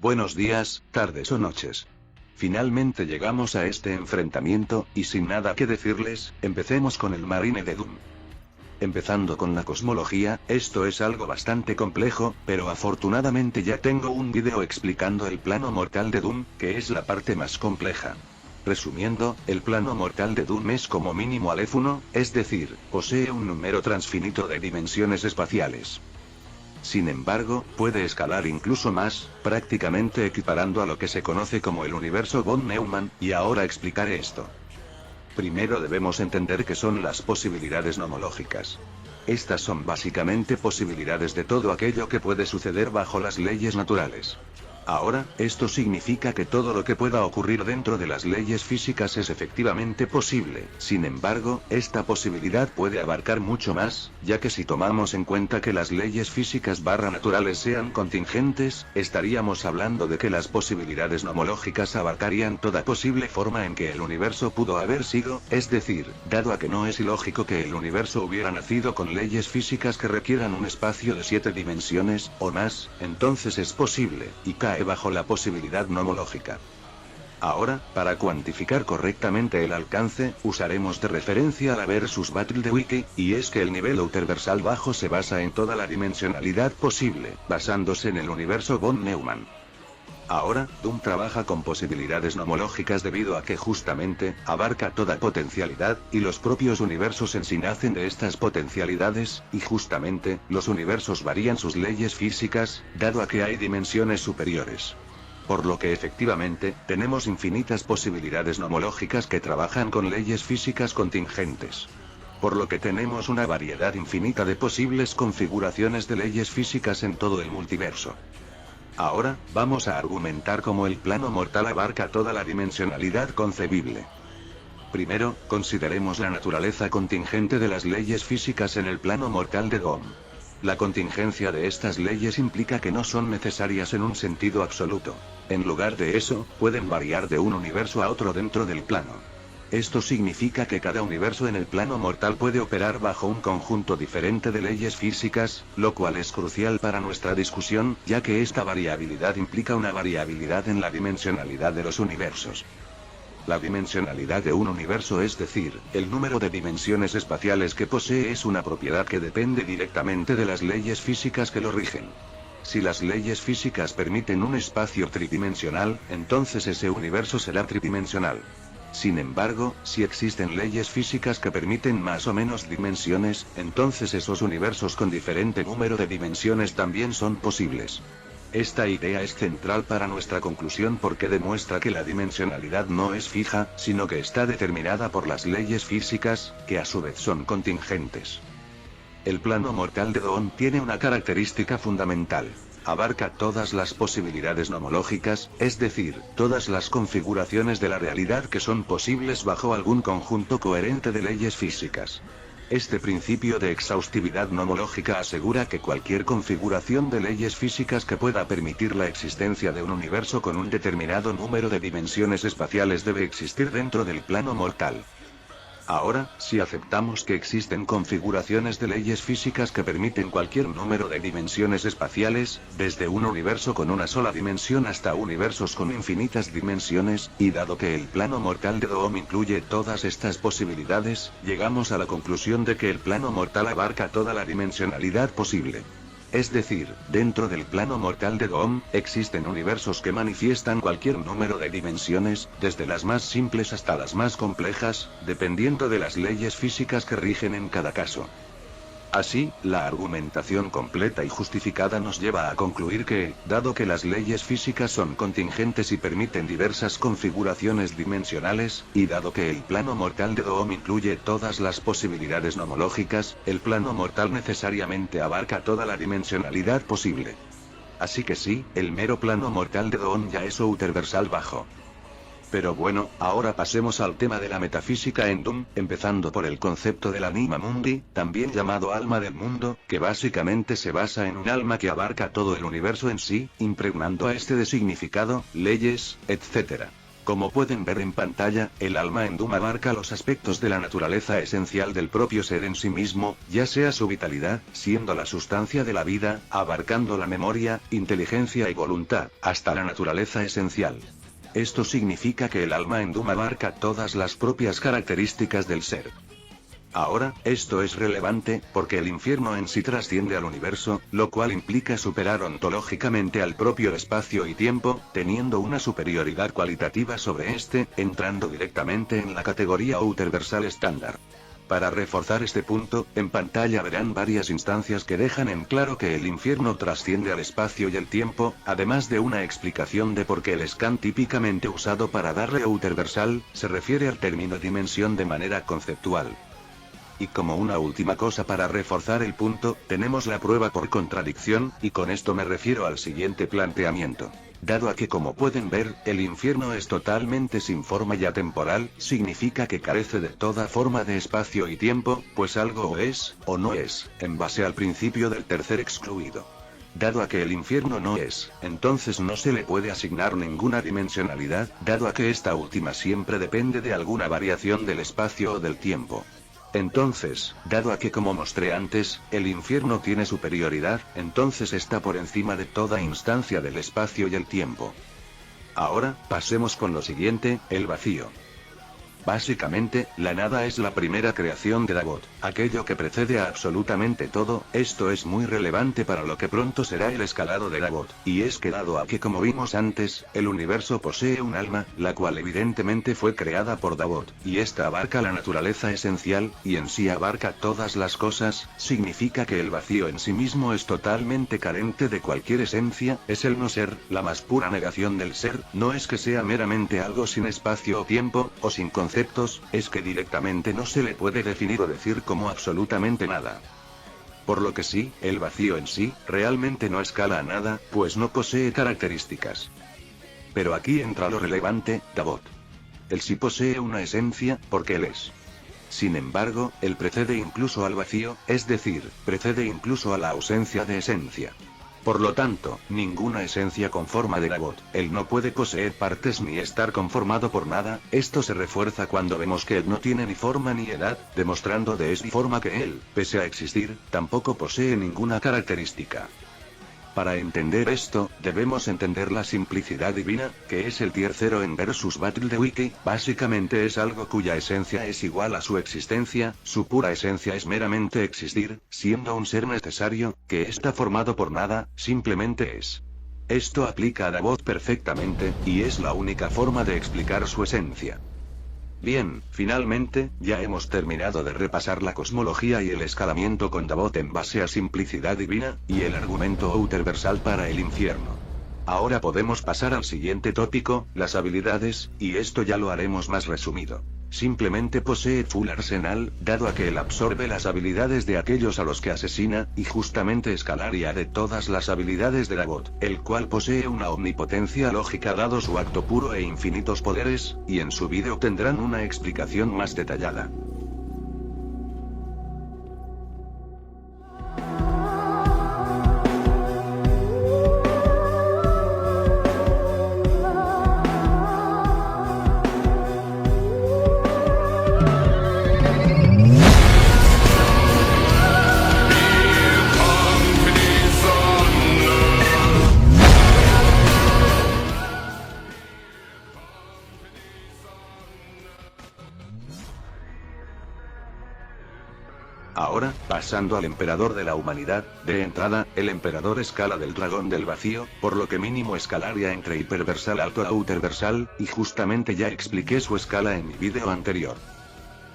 Buenos días, tardes o noches. Finalmente llegamos a este enfrentamiento, y sin nada que decirles, empecemos con el Marine de Doom. Empezando con la cosmología, esto es algo bastante complejo, pero afortunadamente ya tengo un video explicando el plano mortal de Doom, que es la parte más compleja. Resumiendo, el plano mortal de Doom es como mínimo Aleph 1, es decir, posee un número transfinito de dimensiones espaciales. Sin embargo, puede escalar incluso más, prácticamente equiparando a lo que se conoce como el universo von Neumann, y ahora explicaré esto. Primero debemos entender qué son las posibilidades nomológicas. Estas son básicamente posibilidades de todo aquello que puede suceder bajo las leyes naturales. Ahora, esto significa que todo lo que pueda ocurrir dentro de las leyes físicas es efectivamente posible. Sin embargo, esta posibilidad puede abarcar mucho más, ya que si tomamos en cuenta que las leyes físicas naturales sean contingentes, estaríamos hablando de que las posibilidades nomológicas abarcarían toda posible forma en que el universo pudo haber sido, es decir, dado a que no es ilógico que el universo hubiera nacido con leyes físicas que requieran un espacio de 7 dimensiones, o más, entonces es posible, y cae bajo la posibilidad nomológica. Ahora, para cuantificar correctamente el alcance, usaremos de referencia la versus Battle de Wiki, y es que el nivel universal bajo se basa en toda la dimensionalidad posible, basándose en el universo von Neumann. Ahora, Doom trabaja con posibilidades nomológicas debido a que justamente, abarca toda potencialidad, y los propios universos en sí nacen de estas potencialidades, y justamente, los universos varían sus leyes físicas, dado a que hay dimensiones superiores. Por lo que efectivamente, tenemos infinitas posibilidades nomológicas que trabajan con leyes físicas contingentes. Por lo que tenemos una variedad infinita de posibles configuraciones de leyes físicas en todo el multiverso. Ahora, vamos a argumentar cómo el plano mortal abarca toda la dimensionalidad concebible. Primero, consideremos la naturaleza contingente de las leyes físicas en el plano mortal de Doom. La contingencia de estas leyes implica que no son necesarias en un sentido absoluto. En lugar de eso, pueden variar de un universo a otro dentro del plano. Esto significa que cada universo en el plano mortal puede operar bajo un conjunto diferente de leyes físicas, lo cual es crucial para nuestra discusión, ya que esta variabilidad implica una variabilidad en la dimensionalidad de los universos. La dimensionalidad de un universo, es decir, el número de dimensiones espaciales que posee, es una propiedad que depende directamente de las leyes físicas que lo rigen. Si las leyes físicas permiten un espacio tridimensional, entonces ese universo será tridimensional. Sin embargo, si existen leyes físicas que permiten más o menos dimensiones, entonces esos universos con diferente número de dimensiones también son posibles. Esta idea es central para nuestra conclusión porque demuestra que la dimensionalidad no es fija, sino que está determinada por las leyes físicas, que a su vez son contingentes. El plano mortal de Doom tiene una característica fundamental. Abarca todas las posibilidades nomológicas, es decir, todas las configuraciones de la realidad que son posibles bajo algún conjunto coherente de leyes físicas. Este principio de exhaustividad nomológica asegura que cualquier configuración de leyes físicas que pueda permitir la existencia de un universo con un determinado número de dimensiones espaciales debe existir dentro del plano mortal. Ahora, si aceptamos que existen configuraciones de leyes físicas que permiten cualquier número de dimensiones espaciales, desde un universo con una sola dimensión hasta universos con infinitas dimensiones, y dado que el plano mortal de Doom incluye todas estas posibilidades, llegamos a la conclusión de que el plano mortal abarca toda la dimensionalidad posible. Es decir, dentro del plano mortal de Doom, existen universos que manifiestan cualquier número de dimensiones, desde las más simples hasta las más complejas, dependiendo de las leyes físicas que rigen en cada caso. Así, la argumentación completa y justificada nos lleva a concluir que, dado que las leyes físicas son contingentes y permiten diversas configuraciones dimensionales, y dado que el plano mortal de Doom incluye todas las posibilidades nomológicas, el plano mortal necesariamente abarca toda la dimensionalidad posible. Así que sí, el mero plano mortal de Doom ya es universal bajo. Pero bueno, ahora pasemos al tema de la metafísica en Doom, empezando por el concepto del anima mundi, también llamado alma del mundo, que básicamente se basa en un alma que abarca todo el universo en sí, impregnando a este de significado, leyes, etc. Como pueden ver en pantalla, el alma en Doom abarca los aspectos de la naturaleza esencial del propio ser en sí mismo, ya sea su vitalidad, siendo la sustancia de la vida, abarcando la memoria, inteligencia y voluntad, hasta la naturaleza esencial. Esto significa que el alma en Doom abarca todas las propias características del ser. Ahora, esto es relevante, porque el infierno en sí trasciende al universo, lo cual implica superar ontológicamente al propio espacio y tiempo, teniendo una superioridad cualitativa sobre este, entrando directamente en la categoría outerversal estándar. Para reforzar este punto, en pantalla verán varias instancias que dejan en claro que el infierno trasciende al espacio y el tiempo, además de una explicación de por qué el scan típicamente usado para darle outerversal, se refiere al término dimensión de manera conceptual. Y como una última cosa para reforzar el punto, tenemos la prueba por contradicción, y con esto me refiero al siguiente planteamiento. Dado a que como pueden ver, el infierno es totalmente sin forma y atemporal, significa que carece de toda forma de espacio y tiempo, pues algo o es, o no es, en base al principio del tercer excluido. Dado a que el infierno no es, entonces no se le puede asignar ninguna dimensionalidad, dado a que esta última siempre depende de alguna variación del espacio o del tiempo. Entonces, dado a que como mostré antes, el infierno tiene superioridad, entonces está por encima de toda instancia del espacio y el tiempo. Ahora, pasemos con lo siguiente, el vacío. Básicamente, la nada es la primera creación de Davot, aquello que precede a absolutamente todo. Esto es muy relevante para lo que pronto será el escalado de Davot, y es que dado a que como vimos antes, el universo posee un alma, la cual evidentemente fue creada por Davot, y esta abarca la naturaleza esencial, y en sí abarca todas las cosas, significa que el vacío en sí mismo es totalmente carente de cualquier esencia, es el no ser, la más pura negación del ser, no es que sea meramente algo sin espacio o tiempo, o sin conceptos, es que directamente no se le puede definir o decir como absolutamente nada. Por lo que sí, el vacío en sí, realmente no escala a nada, pues no posee características. Pero aquí entra lo relevante, Davot. Él sí posee una esencia, porque él es. Sin embargo, él precede incluso al vacío, es decir, precede incluso a la ausencia de esencia. Por lo tanto, ninguna esencia conforma de Davot, él no puede poseer partes ni estar conformado por nada. Esto se refuerza cuando vemos que él no tiene ni forma ni edad, demostrando de esta forma que él, pese a existir, tampoco posee ninguna característica. Para entender esto, debemos entender la simplicidad divina, que es el tier 0 en Versus Battle de Wiki. Básicamente es algo cuya esencia es igual a su existencia, su pura esencia es meramente existir, siendo un ser necesario, que está formado por nada, simplemente es. Esto aplica a Davot perfectamente, y es la única forma de explicar su esencia. Bien, finalmente, ya hemos terminado de repasar la cosmología y el escalamiento con Davot en base a simplicidad divina, y el argumento outerversal para el infierno. Ahora podemos pasar al siguiente tópico, las habilidades, y esto ya lo haremos más resumido. Simplemente posee full arsenal, dado a que él absorbe las habilidades de aquellos a los que asesina, y justamente escalaría de todas las habilidades de Davot, el cual posee una omnipotencia lógica dado su acto puro e infinitos poderes, y en su vídeo tendrán una explicación más detallada. Ahora, pasando al emperador de la humanidad, de entrada, el emperador escala del dragón del vacío, por lo que mínimo escalaría entre hiperversal alto a outerversal, y justamente ya expliqué su escala en mi vídeo anterior.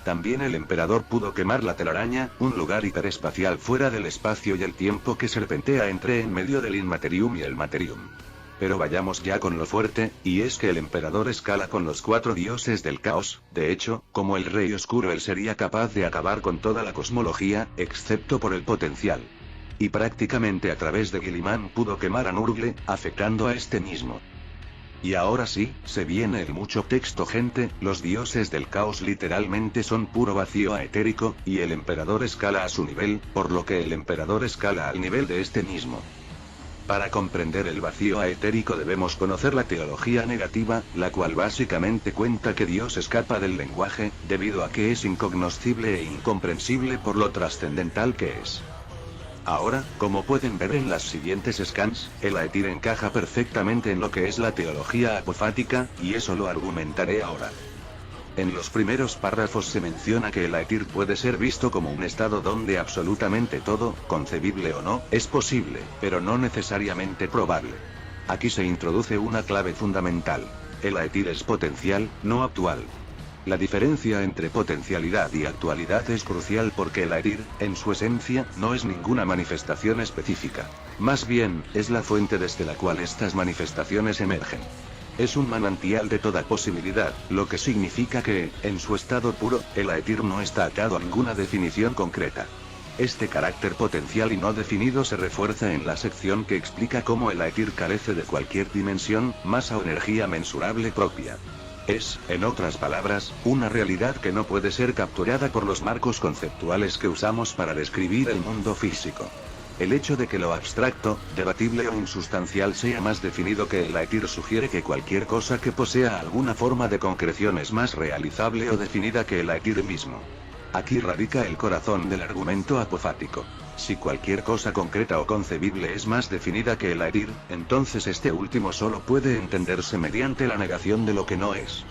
También el emperador pudo quemar la telaraña, un lugar hiperespacial fuera del espacio y el tiempo que serpentea entre en medio del Inmaterium y el Materium. Pero vayamos ya con lo fuerte, y es que el emperador escala con los 4 dioses del caos. De hecho, como el rey oscuro él sería capaz de acabar con toda la cosmología, excepto por el potencial. Y prácticamente a través de Guilliman pudo quemar a Nurgle, afectando a este mismo. Y ahora sí, se viene el mucho texto gente, los dioses del caos literalmente son puro vacío aetérico, y el emperador escala a su nivel, por lo que el emperador escala al nivel de este mismo. Para comprender el vacío aetérico debemos conocer la teología negativa, la cual básicamente cuenta que Dios escapa del lenguaje, debido a que es incognoscible e incomprensible por lo trascendental que es. Ahora, como pueden ver en las siguientes scans, el Aetir encaja perfectamente en lo que es la teología apofática, y eso lo argumentaré ahora. En los primeros párrafos se menciona que el Aetir puede ser visto como un estado donde absolutamente todo, concebible o no, es posible, pero no necesariamente probable. Aquí se introduce una clave fundamental. El Aetir es potencial, no actual. La diferencia entre potencialidad y actualidad es crucial porque el Aetir, en su esencia, no es ninguna manifestación específica. Más bien, es la fuente desde la cual estas manifestaciones emergen. Es un manantial de toda posibilidad, lo que significa que, en su estado puro, el Aetir no está atado a ninguna definición concreta. Este carácter potencial y no definido se refuerza en la sección que explica cómo el Aetir carece de cualquier dimensión, masa o energía mensurable propia. Es, en otras palabras, una realidad que no puede ser capturada por los marcos conceptuales que usamos para describir el mundo físico. El hecho de que lo abstracto, debatible o insustancial sea más definido que el Aetir sugiere que cualquier cosa que posea alguna forma de concreción es más realizable o definida que el Aetir mismo. Aquí radica el corazón del argumento apofático. Si cualquier cosa concreta o concebible es más definida que el Aetir, entonces este último solo puede entenderse mediante la negación de lo que no es.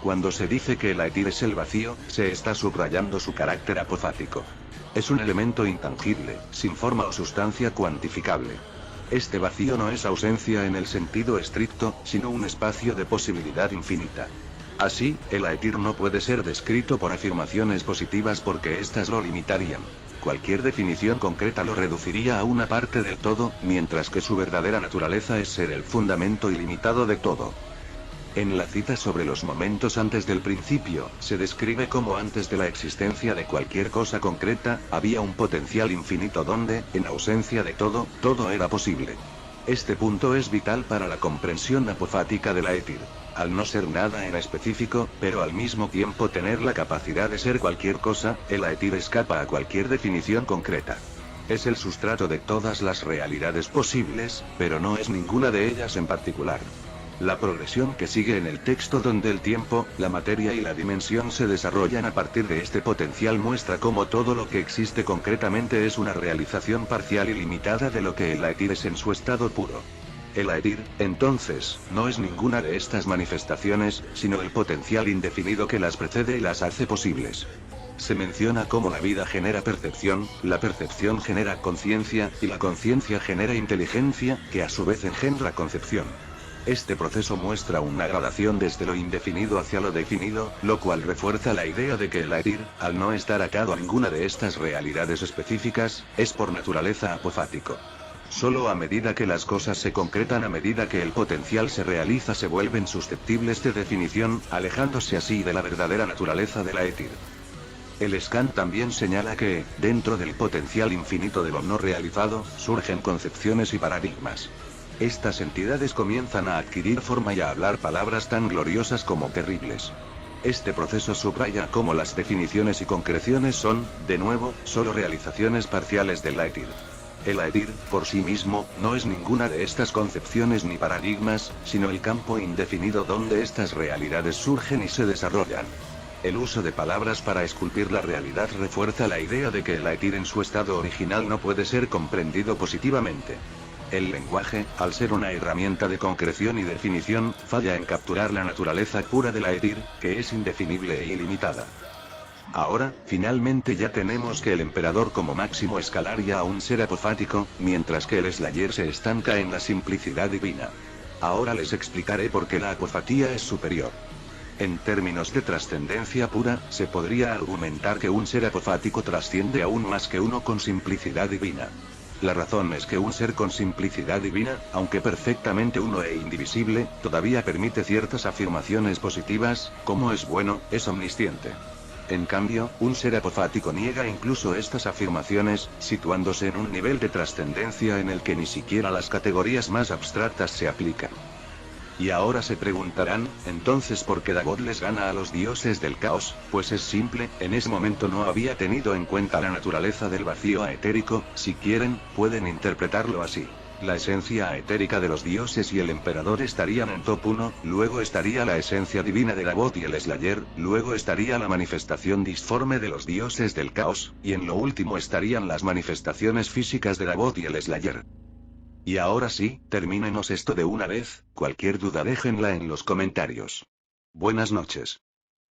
Cuando se dice que el Aetir es el vacío, se está subrayando su carácter apofático. Es un elemento intangible, sin forma o sustancia cuantificable. Este vacío no es ausencia en el sentido estricto, sino un espacio de posibilidad infinita. Así, el Aetir no puede ser descrito por afirmaciones positivas porque éstas lo limitarían. Cualquier definición concreta lo reduciría a una parte del todo, mientras que su verdadera naturaleza es ser el fundamento ilimitado de todo. En la cita sobre los momentos antes del principio, se describe cómo antes de la existencia de cualquier cosa concreta, había un potencial infinito donde, en ausencia de todo, todo era posible. Este punto es vital para la comprensión apofática del Aetir. Al no ser nada en específico, pero al mismo tiempo tener la capacidad de ser cualquier cosa, el Aetir escapa a cualquier definición concreta. Es el sustrato de todas las realidades posibles, pero no es ninguna de ellas en particular. La progresión que sigue en el texto donde el tiempo, la materia y la dimensión se desarrollan a partir de este potencial muestra cómo todo lo que existe concretamente es una realización parcial y limitada de lo que el Aetir es en su estado puro. El Aetir, entonces, no es ninguna de estas manifestaciones, sino el potencial indefinido que las precede y las hace posibles. Se menciona cómo la vida genera percepción, la percepción genera conciencia, y la conciencia genera inteligencia, que a su vez engendra concepción. Este proceso muestra una gradación desde lo indefinido hacia lo definido, lo cual refuerza la idea de que el Aetir, al no estar atado a ninguna de estas realidades específicas, es por naturaleza apofático. Solo a medida que las cosas se concretan, a medida que el potencial se realiza, se vuelven susceptibles de definición, alejándose así de la verdadera naturaleza del Aetir. El scan también señala que, dentro del potencial infinito de lo no realizado, surgen concepciones y paradigmas. Estas entidades comienzan a adquirir forma y a hablar palabras tan gloriosas como terribles. Este proceso subraya cómo las definiciones y concreciones son, de nuevo, solo realizaciones parciales del Aetir. El Aetir, por sí mismo, no es ninguna de estas concepciones ni paradigmas, sino el campo indefinido donde estas realidades surgen y se desarrollan. El uso de palabras para esculpir la realidad refuerza la idea de que el Aetir en su estado original no puede ser comprendido positivamente. El lenguaje, al ser una herramienta de concreción y definición, falla en capturar la naturaleza pura del Aetir, que es indefinible e ilimitada. Ahora, finalmente ya tenemos que el emperador como máximo escalaria a un ser apofático, mientras que el Slayer se estanca en la simplicidad divina. Ahora les explicaré por qué la apofatía es superior. En términos de trascendencia pura, se podría argumentar que un ser apofático trasciende aún más que uno con simplicidad divina. La razón es que un ser con simplicidad divina, aunque perfectamente uno e indivisible, todavía permite ciertas afirmaciones positivas, como es bueno, es omnisciente. En cambio, un ser apofático niega incluso estas afirmaciones, situándose en un nivel de trascendencia en el que ni siquiera las categorías más abstractas se aplican. Y ahora se preguntarán, entonces ¿por qué Dagon les gana a los dioses del caos? Pues es simple, en ese momento no había tenido en cuenta la naturaleza del vacío aetérico, si quieren, pueden interpretarlo así. La esencia etérica de los dioses y el emperador estarían en top 1, luego estaría la esencia divina de Gabot y el Slayer, luego estaría la manifestación disforme de los dioses del caos, y en lo último estarían las manifestaciones físicas de Gabot y el Slayer. Y ahora sí, termínenos esto de una vez, cualquier duda déjenla en los comentarios. Buenas noches.